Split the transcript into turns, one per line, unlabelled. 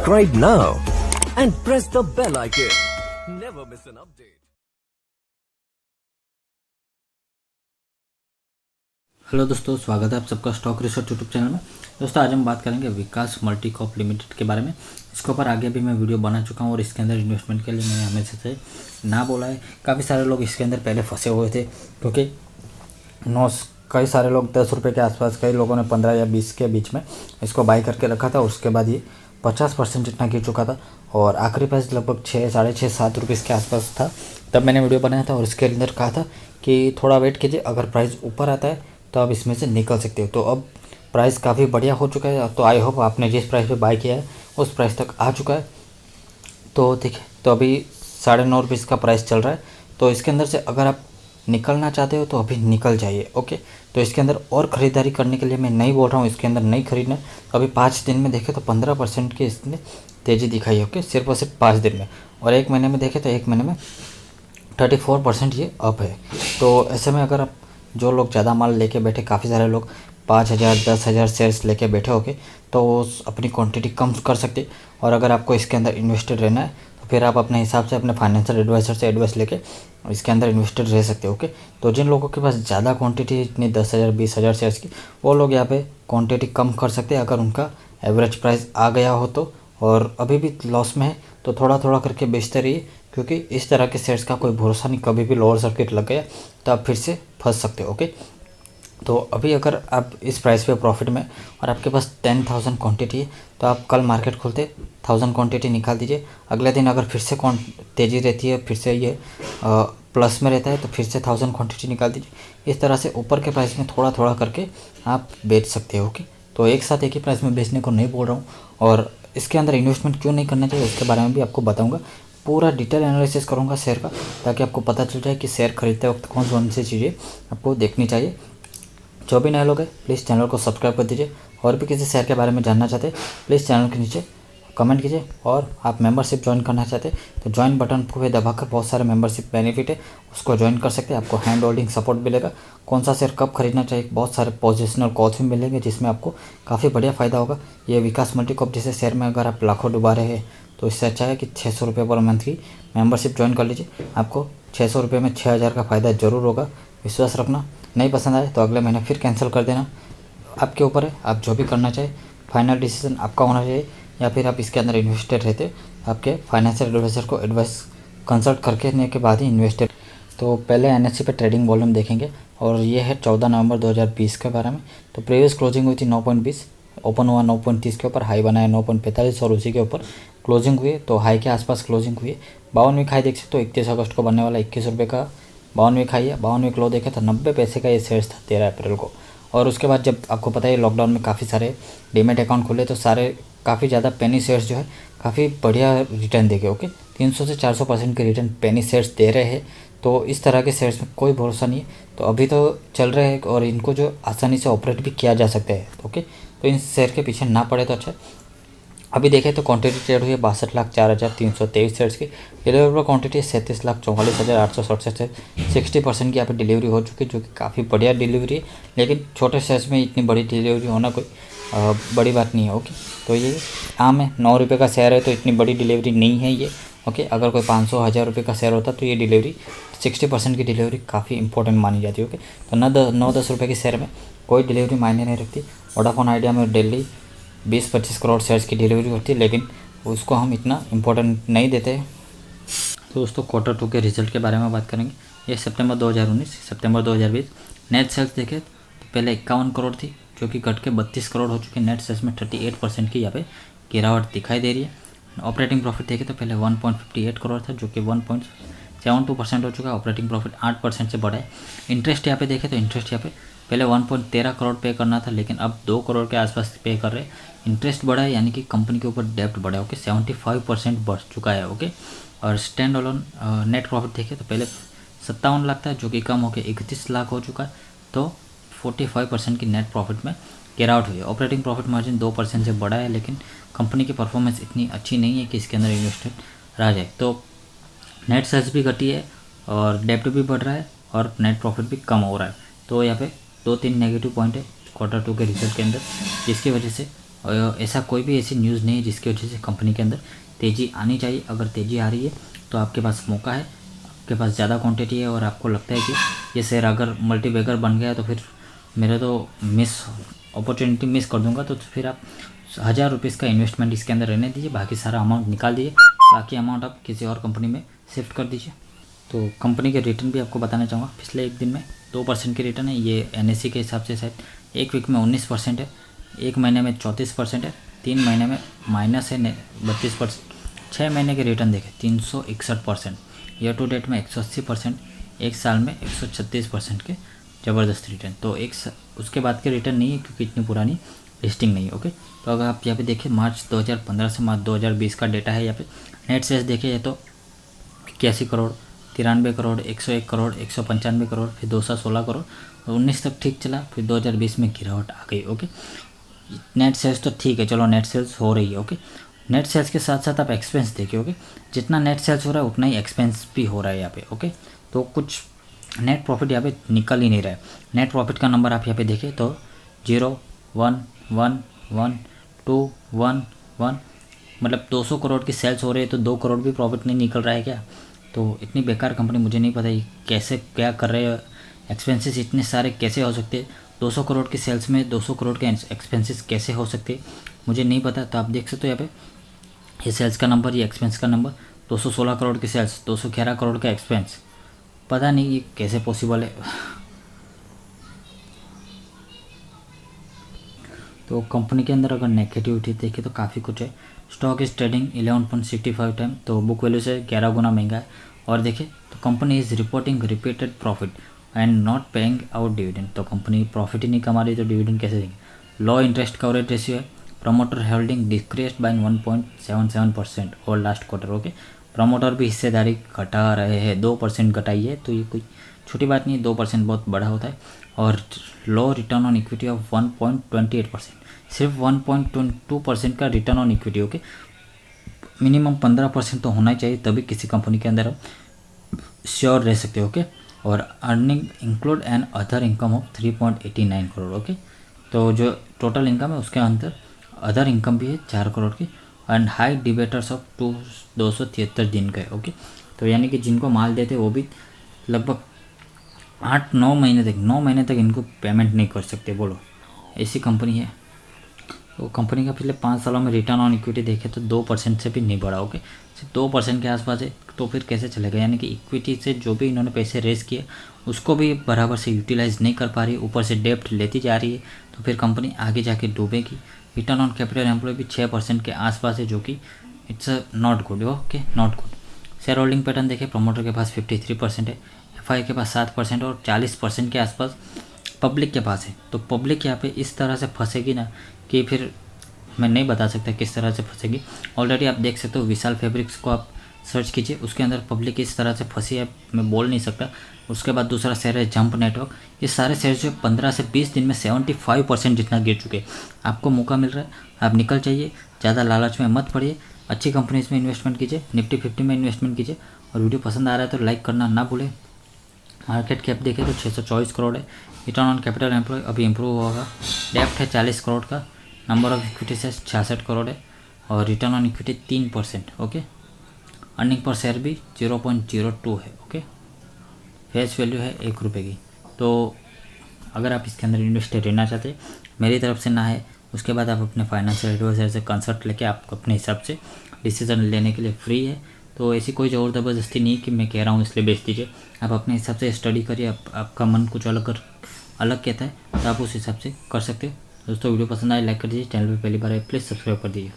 Subscribe now and press the bell icon. Never miss an update.
Hello दोस्तों, स्वागत है आप सबका स्टॉक रिसर्च यूट्यूब चैनल में। दोस्तों आज हम बात करेंगे विकास मल्टीकॉप लिमिटेड के बारे में। इसके ऊपर आगे भी मैं वीडियो बना चुका हूँ और इसके अंदर इन्वेस्टमेंट के लिए मैंने हमेशा से ना बोला है। काफ़ी सारे लोग इसके अंदर पहले फंसे हुए थे क्योंकि कई सारे लोग 10 रुपये के आसपास, कई लोगों ने 15 या 20 के बीच में इसको बाई करके रखा था। उसके बाद ये 50% जितना गिर चुका था और आखिरी प्राइस लगभग 6, साढ़े 6, 7 रुपये के आसपास था। तब मैंने वीडियो बनाया था और इसके अंदर कहा था कि थोड़ा वेट कीजिए, अगर प्राइस ऊपर आता है तो आप इसमें से निकल सकते हो। तो अब प्राइस काफ़ी बढ़िया हो चुका है। तो आई होप आपने जिस प्राइस पे बाय किया है उस प्राइस तक आ चुका है। तो देखिए, तो अभी 9.5 रुपये का प्राइस चल रहा है। तो इसके अंदर से अगर आप निकलना चाहते हो तो अभी निकल जाइए। ओके, तो इसके अंदर और ख़रीदारी करने के लिए मैं नहीं बोल रहा हूँ, इसके अंदर नहीं खरीदना। तो अभी 5 दिन में देखें तो 15% की इसने तेज़ी दिखाई है। ओके, सिर्फ और सिर्फ 5 दिन में। और 1 महीने में देखें तो 1 महीने में 34% ये अप है। तो ऐसे में अगर आप जो लोग ज़्यादा माल लेके बैठे, काफ़ी सारे लोग 5,000 10,000 शेयर्स लेके बैठे होगे तो अपनी क्वांटिटी कम कर सकते। और अगर आपको इसके अंदर इन्वेस्टेड रहना है तो फिर आप अपने हिसाब से अपने फाइनेंशियल एडवाइज़र से एडवाइस लेके इसके अंदर इन्वेस्टेड रह सकते हो। ओके, तो जिन लोगों के पास ज़्यादा क्वांटिटी इतनी 10,000 20,000 शेयर्स की, वो लोग यहाँ पे क्वांटिटी कम कर सकते हैं अगर उनका एवरेज प्राइस आ गया हो तो। और अभी भी लॉस में है तो थोड़ा थोड़ा करके बेचते रहिए, क्योंकि इस तरह के शेयर्स का कोई भरोसा नहीं, कभी भी लोअर सर्किट लग गया तो आप फिर से फंस सकते हो। ओके, तो अभी अगर आप इस प्राइस पे प्रॉफिट में और आपके पास 10,000 क्वांटिटी है तो आप कल मार्केट खोलते 1000 क्वांटिटी निकाल दीजिए। अगले दिन अगर फिर से तेज़ी रहती है, फिर से ये प्लस में रहता है तो फिर से 1000 क्वांटिटी निकाल दीजिए। इस तरह से ऊपर के प्राइस में थोड़ा थोड़ा करके आप बेच सकते हो। ओके, तो एक साथ एक ही प्राइस में बेचने को नहीं बोल रहा हूँ। और इसके अंदर इन्वेस्टमेंट क्यों नहीं करना चाहिए उसके बारे में भी आपको बताऊँगा। पूरा डिटेल एनालिसिस करूँगा शेयर का, ताकि आपको पता चल जाए कि शेयर खरीदते वक्त कौन सी चीज़ें आपको देखनी चाहिए। जो भी नए लोग हैं प्लीज़ चैनल को सब्सक्राइब कर दीजिए। और भी किसी शेयर के बारे में जानना चाहते हैं प्लीज़ चैनल के नीचे कमेंट कीजिए। और आप मेंबरशिप ज्वाइन करना चाहते हैं तो ज्वाइन बटन को भी दबाकर बहुत सारे मेंबरशिप बेनिफिट है, उसको ज्वाइन कर सकते हैं। आपको हैंड होल्डिंग सपोर्ट मिलेगा, कौन सा शेयर कब खरीदना चाहिए, बहुत सारे पोजिशनल कॉल्स भी मिलेंगे जिसमें आपको काफ़ी बढ़िया फ़ायदा होगा। ये विकास मल्टीकॉप जैसे शेयर में अगर आप लाखों डुबा रहे हैं तो इससे अच्छा है कि 600 रुपये पर मंथ की मेंबरशिप ज्वाइन कर लीजिए। आपको 600 रुपये में 6,000 का फ़ायदा ज़रूर होगा, विश्वास रखना। नहीं पसंद आए तो अगले महीने फिर कैंसिल कर देना, आपके ऊपर है। आप जो भी करना चाहे, फाइनल डिसीजन आपका होना चाहिए। या फिर आप इसके अंदर इन्वेस्टेड रहते आपके फाइनेंशियल एडवाइज़र को एडवाइस कंसल्ट करने के बाद ही इन्वेस्टेड। तो पहले NSE पे ट्रेडिंग वॉल्यूम देखेंगे और ये है 14 नवंबर 2020 के बारे में। तो प्रीवियस क्लोजिंग हुई थी 9.20, ओपन हुआ 9.30 के ऊपर, हाई बनाया 9.45 और उसी के ऊपर क्लोजिंग हुई। तो हाई के आसपास क्लोजिंग हुई। 52वीं हाई देख सकते हो, 31 अगस्त को बनने वाला 21 रुपये का 52वीं हाई है। 52वीं लो देखे तो 90 पैसे का ये शेयर्स था 13 अप्रैल को। और उसके बाद जब आपको पता है लॉकडाउन में काफ़ी सारे डीमेट अकाउंट खुले तो सारे काफ़ी ज़्यादा पेनी शेयर्स जो है काफ़ी बढ़िया रिटर्न देंगे। ओके, 300 से 400% के रिटर्न पेनी शेयर्स दे रहे हैं। तो इस तरह के शेयर्स में कोई भरोसा नहीं है। तो अभी तो चल रहे हैं और इनको जो आसानी से ऑपरेट भी किया जा सकता है। ओके, तो इन शेयर के पीछे ना पड़े तो अच्छा। अभी देखें तो क्वांटिटी ट्रेड हुई है 62,04,323 शेयर्स की। डिलीवरेबल क्वांटिटी 37,44,867 से 60% की यहाँ पे डिलीवरी हो चुकी है, जो कि काफ़ी बढ़िया डिलीवरी है। लेकिन छोटे शेयर्स में इतनी बड़ी डिलीवरी होना कोई बड़ी बात नहीं है। ओके, तो ये आम है, 9 रुपये का शेयर है तो इतनी बड़ी डिलीवरी नहीं है ये। ओके, अगर कोई 500 1000 रुपये का शेयर होता तो ये डिलीवरी 60% की डिलीवरी काफ़ी इंपॉर्टेंट मानी जाती है। ओके, तो 9-10 रुपये की शेयर में कोई डिलीवरी मायने नहीं रखती। वोडाफोन आइडिया में डेली 20-25 करोड़ शेयर्स की डिलीवरी होती है, लेकिन उसको हम इतना इम्पोर्टेंट नहीं देते। तो दोस्तों क्वार्टर 2 के रिजल्ट के बारे में बात करेंगे। ये सितंबर 2019 सितंबर 2020 नेट सेल्स देखें तो पहले 51 करोड़ थी, जो कि घट के 32 करोड़ हो चुकी है। नेट सेल्स में 38% की यहाँ पे गिरावट दिखाई दे रही है। ऑपरेटिंग प्रॉफिट देखें तो पहले 1.58 करोड़ था, जो कि 1.72% हो चुका है। ऑपरेटिंग प्रॉफिट 8% से बढ़ा है। इंटरेस्ट यहाँ पे देखें तो इंटरेस्ट यहाँ पे पहले 1.13 करोड़ पे करना था, लेकिन अब 2 करोड़ के आसपास पे कर रहे हैं। इंटरेस्ट बढ़ा है, यानी कि कंपनी के ऊपर डेप्ट बढ़ा है। ओके, 75% बढ़ चुका है। ओके, और स्टैंड अलोन नेट प्रॉफिट देखें तो पहले 57 लाख था, जो कि कम होकर 31 लाख हो चुका है। तो 45% की नेट प्रॉफिट में गिरावट हुई है। ऑपरेटिंग प्रॉफिट मार्जिन 2% से बढ़ा है, लेकिन कंपनी की परफॉर्मेंस इतनी अच्छी नहीं है कि इसके अंदर इन्वेस्टेड रह जाए। तो नेट सेल्स भी घटी है और डेप्ट भी बढ़ रहा है और नेट प्रॉफिट भी कम हो रहा है। तो यहाँ पे 2-3 नेगेटिव पॉइंट है क्वार्टर 2 के रिजल्ट के अंदर, जिसकी वजह से और ऐसा कोई भी ऐसी न्यूज़ नहीं है जिसकी वजह से कंपनी के अंदर तेज़ी आनी चाहिए। अगर तेज़ी आ रही है तो आपके पास मौका है, आपके पास ज़्यादा क्वांटिटी है और आपको लगता है कि ये शेयर अगर मल्टीबैगर बन गया तो फिर मेरा तो अपॉर्चुनिटी मिस कर दूंगा, तो फिर आप 1000 रुपीज़ का इन्वेस्टमेंट इसके अंदर रहने दीजिए, बाकी सारा अमाउंट निकाल दीजिए, बाकी अमाउंट आप किसी और कंपनी में शिफ्ट कर दीजिए। तो कंपनी के रिटर्न भी आपको बताना चाहूँगा। पिछले एक दिन में 2% के रिटर्न है। ये NSE के हिसाब से शायद एक वीक में 19% है, एक महीने में 34% है, 3 महीने में माइनस है 32%, 6 महीने के रिटर्न देखें 361%, ईयर टू डेट में 180%, एक साल में 136% के ज़बरदस्त रिटर्न। तो उसके बाद के रिटर्न नहीं है क्योंकि इतनी पुरानी लिस्टिंग नहीं है। ओके, तो अगर आप यहाँ पे देखें मार्च 2015 से मार्च 2020 का डेटा है। यहाँ पे नेट सेल्स देखें तो 81 करोड़, 93 करोड़, 101 करोड़, 195 करोड़, फिर 216 करोड़, 19 तक ठीक चला, फिर 2020 में गिरावट आ गई। ओके, नेट सेल्स तो ठीक है, चलो नेट सेल्स हो रही है। ओके, नेट सेल्स के साथ साथ आप एक्सपेंस देखिए। ओके, जितना नेट सेल्स हो रहा है उतना ही एक्सपेंस भी हो रहा है यहाँ पे। ओके, तो कुछ नेट प्रॉफिट यहाँ पे निकल ही नहीं रहा है। नेट प्रॉफिट का नंबर आप यहाँ पे देखें तो 0, 1, 1, 1, 2, 1, 1, मतलब 200 करोड़ की सेल्स हो रही है तो 2 करोड़ भी प्रॉफिट नहीं निकल रहा है क्या? तो इतनी बेकार कंपनी, मुझे नहीं पता ये कैसे क्या कर रहे हैं, एक्सपेंसेस इतने सारे कैसे हो सकते हैं, 200 करोड़ की सेल्स में 200 करोड़ के एक्सपेंसेस कैसे हो सकते हैं, मुझे नहीं पता। तो आप देख सकते हो यहाँ पे ये सेल्स का नंबर, ये एक्सपेंस का नंबर, 216 करोड़ की सेल्स, 211 करोड़ का एक्सपेंस, पता नहीं ये कैसे पॉसिबल है। तो कंपनी के अंदर अगर नेगेटिविटी देखें तो काफ़ी कुछ है। स्टॉक इज ट्रेडिंग 11.65 टाइम, तो बुक वैल्यू से 11 गुना महंगा है। और देखें तो company is reporting repeated profit and not paying out dividend, तो कंपनी प्रॉफिट ही नहीं कमा रही तो डिविडेंड कैसे देंगे। लो इंटरेस्ट कवरेज रेशियो है। प्रमोटर होल्डिंग डिक्रीज्ड बाय 1.77% और लास्ट क्वार्टर। ओके, प्रमोटर भी हिस्सेदारी घटा रहे हैं, 2% घटाई है, तो ये कोई छोटी बात नहीं है, 2% बहुत बड़ा होता है। और लो रिटर्न ऑन इक्विटी ऑफ 1.28%, सिर्फ 1.22% का return on equity. Okay, minimum 15% तो होना ही चाहिए, तभी किसी कंपनी के अंदर आप श्योर रह सकते हो। ओके, और earning include and other income of 3.89 crore. Okay, तो जो टोटल इनकम है उसके अंदर अदर इनकम भी है 4 करोड़ की। एंड हाई डिबेटर्स ऑफ 273 दिन का है। ओके, तो यानी कि जिनको माल देते वो भी लगभग 8-9 महीने तक 9 महीने तक इनको पेमेंट नहीं कर सकते। बोलो, ऐसी कंपनी है। तो कंपनी का पिछले 5 सालों में रिटर्न ऑन इक्विटी देखे तो 2% से भी नहीं बढ़ा। ओके, सिर्फ 2% के आसपास है, तो फिर कैसे चलेगा? यानी कि इक्विटी से जो भी इन्होंने पैसे रेस किए उसको भी बराबर से यूटिलाइज नहीं कर पा रही, ऊपर से डेप्ट लेती जा रही है, तो फिर कंपनी आगे जाके डूबेगी। रिटर्न ऑन कैपिटल एम्प्लॉय भी 6% के आसपास है, जो कि it's not good. Okay, not good. Share holding pattern देखें, प्रमोटर के पास 53% है, FI के पास 7% और 40% के आसपास पब्लिक के पास है। तो पब्लिक यहाँ पे इस तरह से फंसेगी ना कि फिर मैं नहीं बता सकता किस तरह से फंसेगी। ऑलरेडी आप देख सकते हो विशाल फैब्रिक्स को आप सर्च कीजिए, उसके अंदर पब्लिक इस तरह से फंसी है, मैं बोल नहीं सकता। उसके बाद दूसरा शेयर है जंप नेटवर्क। ये सारे शेयर जो 15 से 20 दिन में 75% जितना गिर चुके हैं। आपको मौका मिल रहा है, आप निकल जाइए, ज़्यादा लालच में मत पड़िए, अच्छी कंपनीज में इन्वेस्टमेंट कीजिए, निफ्टी 50 में इन्वेस्टमेंट कीजिए। और वीडियो पसंद आ रहा है तो लाइक करना ना भूलें। मार्केट कैप देखें तो 624 करोड़ है। रिटर्न ऑन कैपिटल एम्प्लॉय अभी इंप्रूव होगा। डेप्ट है 40 करोड़ का। नंबर ऑफ इक्विटी से 66 करोड़ है और return on equity 3%। Okay, earning per share भी 0.02 है। ओके, फेस वैल्यू है 1 रुपये की। तो अगर आप इसके अंदर इन्वेस्टर रहना चाहते हैं, मेरी तरफ से ना है, उसके बाद आप अपने फाइनेंशियल एडवाइजर से कंसल्ट लेके आप अपने हिसाब से डिसीजन लेने के लिए फ्री है। तो ऐसी कोई ज़ोर ज़बरदस्ती नहीं कि मैं कह रहा हूँ इसलिए बेच दीजिए। आप अपने हिसाब से स्टडी करिए, आपका मन कुछ अलग कहता है तो आप उस हिसाब से कर सकते हो। दोस्तों, वीडियो पसंद आए लाइक कर दीजिए, चैनल पर पहली बार आए प्लीज़ सब्सक्राइब कर दीजिए।